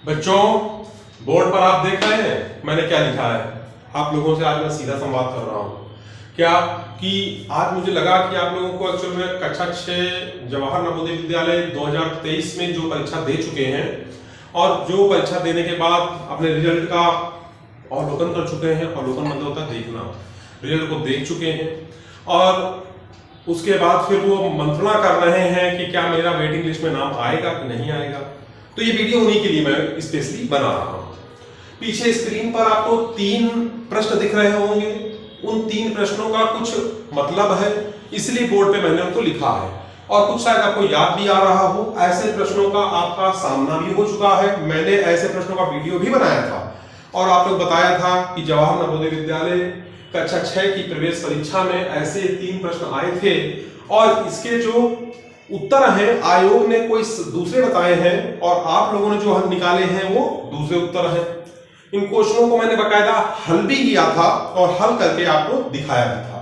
बच्चों, बोर्ड पर आप देख रहे हैं मैंने क्या लिखा है। आप लोगों से आज मैं सीधा संवाद कर रहा हूँ। क्या कि आज मुझे लगा कि आप लोगों को एक्चुअल में कक्षा 6 जवाहर नवोदय विद्यालय 2023 में जो परीक्षा दे चुके हैं और जो परीक्षा देने के बाद अपने रिजल्ट का अवलोकन कर चुके हैं, अवलोकन मतलब होता है देखना, रिजल्ट को देख चुके हैं और उसके बाद फिर वो मंत्रणा कर रहे हैं कि क्या मेरा वेटिंग लिस्ट में नाम आएगा कि नहीं आएगा। तो ये वीडियो उन्हीं के लिए मैं स्पेशली बना रहा हूँ। पीछे स्क्रीन पर आपको 3 प्रश्न दिख रहे होंगे। उन 3 प्रश्नों का कुछ मतलब है, इसलिए बोर्ड पे मैंने उनको लिखा है और कुछ शायद आपको याद भी आ रहा हो। ऐसे प्रश्नों का आपका सामना भी हो चुका है। मैंने ऐसे प्रश्नों का वीडियो भी बनाया था और आप लोग बताया था कि जवाहर नवोदय विद्यालय कक्षा 6 की प्रवेश परीक्षा में ऐसे 3 प्रश्न आए थे और इसके जो उत्तर हैं आयोग ने कोई दूसरे बताए हैं और आप लोगों ने जो हल निकाले हैं वो दूसरे उत्तर हैं। इन क्वेश्चनों को मैंने बकायदा हल भी किया था और हल करके आपको दिखाया भी था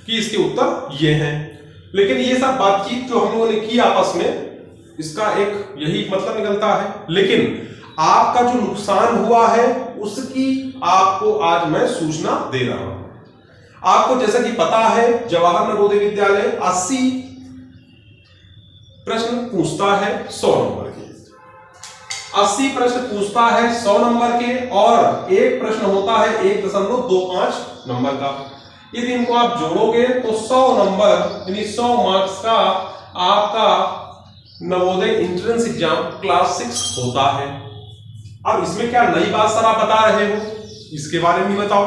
कि इसके उत्तर ये हैं। लेकिन ये सब बातचीत जो हम लोगों ने की आपस में, इसका एक यही मतलब निकलता है। लेकिन आपका जो नुकसान हुआ है उसकी आपको आज मैं सूचना दे रहा हूं। आपको जैसा कि पता है जवाहर नवोदय विद्यालय 80 प्रश्न पूछता है 100 नंबर के। 80 प्रश्न पूछता है 100 नंबर के और एक प्रश्न होता है 1.25 नंबर का। यदि इनको आप जोड़ोगे तो 100 नंबर यानी 100 मार्क्स का आपका नवोदय एंट्रेंस एग्जाम क्लास 6 होता है। अब इसमें क्या नई बात सर आप बता रहे हो, इसके बारे में बताओ।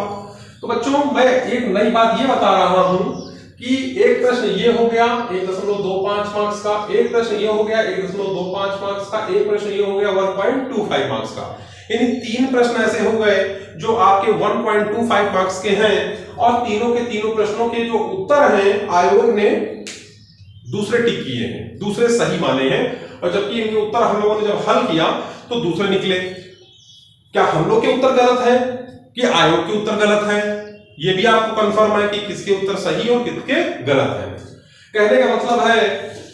तो बच्चों, मैं एक नई बात ये बता रहा हूं कि एक प्रश्न ये हो गया 1.25 मार्क्स का, एक प्रश्न ये हो गया 1.25 मार्क्स का, एक प्रश्न ये हो गया 1.25 मार्क्स का। यानी 3 प्रश्न ऐसे हो गए जो आपके 1.25 मार्क्स के हैं और तीनों के तीनों प्रश्नों के जो उत्तर हैं आयोग ने दूसरे टिक किए हैं, दूसरे सही माने हैं। और जबकि इनके उत्तर हम लोगों ने जब हल किया तो दूसरे निकले। क्या हम लोग के उत्तर गलत है कि आयोग के उत्तर गलत है? ये भी आपको कंफर्म है कि किसके उत्तर सही और किसके गलत है। कहने का मतलब है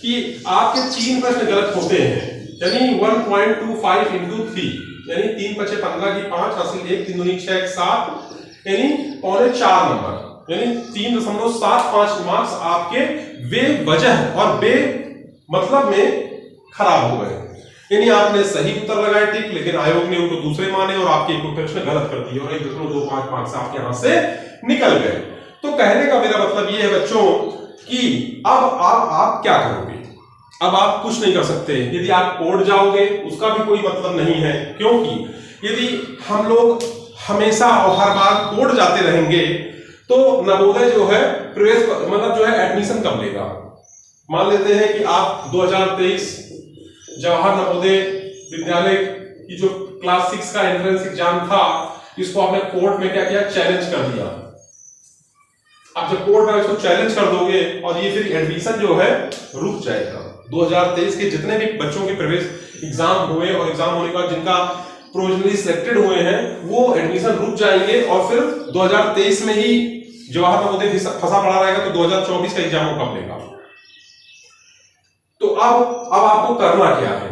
कि आपके 3 प्रश्न गलत होते हैं, यानी 1.25 into 3 यानी 3 × 5 = 15 की 5 हासिल 1 3 दूनी 6 7 यानी 4.25 नंबर यानी 3.75 मार्क्स आपके बेवजह और बे मतलब में खराब हो गए। यानी आपने सही उत्तर लगाए टिक, लेकिन आयोग ने उनको दूसरे माने और आपके एक प्रश्न गलत कर दिए और 1.25 मार्क्स आपके यहां से निकल गए। तो कहने का मेरा मतलब ये है बच्चों कि अब आप क्या करोगे? अब आप कुछ नहीं कर सकते। यदि आप कोर्ट जाओगे उसका भी कोई मतलब नहीं है, क्योंकि यदि हम लोग हमेशा और हर बार कोर्ट जाते रहेंगे तो नवोदय जो है प्रवेश मतलब जो है एडमिशन कब लेगा। मान लेते हैं कि आप 2023 जवाहर नवोदय विद्यालय की जो क्लास 6 का एंट्रेंस एग्जाम था, इसको आपने कोर्ट में क्या किया, चैलेंज कर दिया। अब जब कोर्ट में इसको चैलेंज कर दोगे और ये फिर एडमिशन जो है रुक जाएगा। 2023 के जितने भी बच्चों के प्रवेश एग्जाम हुए और एग्जाम होने के बाद जिनका प्रोविजनली सिलेक्टेड हुए हैं वो एडमिशन रुक जाएंगे और फिर 2023 में ही जवाहर नवोदय फंसा पड़ा रहेगा। तो 2024 का एग्जाम कब लेगा? तो अब आपको करना क्या है,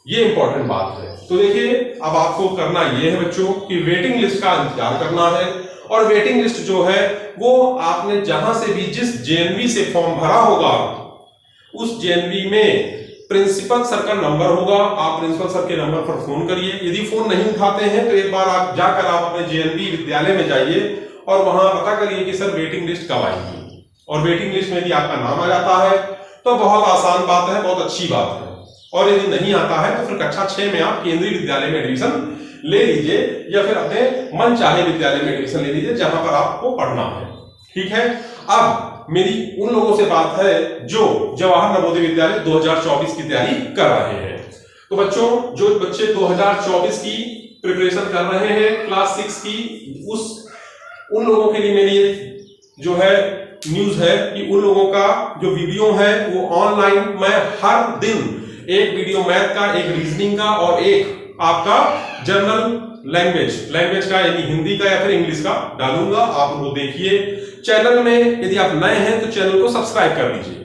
ये इंपॉर्टेंट बात है। तो देखिए, अब आपको करना ये है बच्चों कि वेटिंग लिस्ट का इंतजार करना है और वेटिंग लिस्ट जो है वो आपने जहां से भी जिस जेएनवी से फॉर्म भरा होगा उस जेएनवी में प्रिंसिपल सर का नंबर होगा। आप प्रिंसिपल सर के नंबर पर फोन करिए। यदि फोन नहीं उठाते हैं तो एक बार आप जाकर आप अपने जेएनवी विद्यालय में जाइए और वहां पता करिए कि सर वेटिंग लिस्ट कब आएगी। और वेटिंग लिस्ट में यदि आपका नाम आ जाता है तो बहुत आसान बात है, बहुत अच्छी बात है। और यदि नहीं आता है तो फिर कक्षा 6 में आप केंद्रीय विद्यालय में एडमिशन ले लीजिए या फिर अपने मन चाहे विद्यालय में एडमिशन ले लीजिए जहां पर आपको पढ़ना है। ठीक है। अब मेरी उन लोगों से बात है जो जवाहर नवोदय विद्यालय 2024 की तैयारी कर रहे हैं। तो बच्चों, जो बच्चे 2024 की प्रिपरेशन कर रहे हैं क्लास 6 की, उन लोगों के लिए मेरी जो है न्यूज है कि उन लोगों का जो वीडियो है वो ऑनलाइन मैं हर दिन एक वीडियो मैथ का, एक रीजनिंग का और एक आपका जनरल लैंग्वेज का यानी हिंदी का या फिर इंग्लिश का डालूंगा। आप उनको देखिए। चैनल में यदि आप नए हैं तो चैनल को सब्सक्राइब कर लीजिए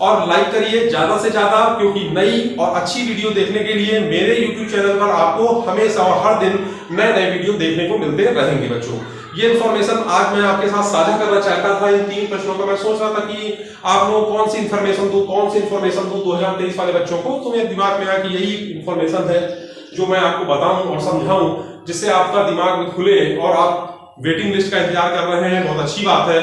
और लाइक करिए ज्यादा से ज्यादा, क्योंकि नई और अच्छी वीडियो देखने के लिए मेरे YouTube चैनल पर आपको हमेशा और हर दिन नए नए वीडियो देखने को मिलते रहेंगे बच्चों। ये इन्फॉर्मेशन आज मैं आपके साथ साझा करना चाहता था। इन 3 प्रश्नों का मैं सोच रहा था कि आप लोग कौन सी इन्फॉर्मेशन दूं 2023 वाले बच्चों को। तो मेरे दिमाग में आया कि यही इन्फॉर्मेशन है जो मैं आपको बताऊं और समझाऊं, जिससे आपका दिमाग में खुले और आप वेटिंग लिस्ट का इंतजार कर रहे हैं, बहुत अच्छी बात है।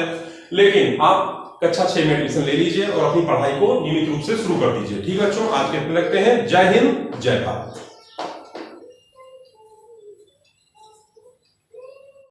लेकिन आप कक्षा 6 में एडमिशन ले लीजिए और अपनी पढ़ाई को नियमित रूप से शुरू कर दीजिए। ठीक है बच्चों, आज के लिए रखते हैं। जय हिंद, जय भारत।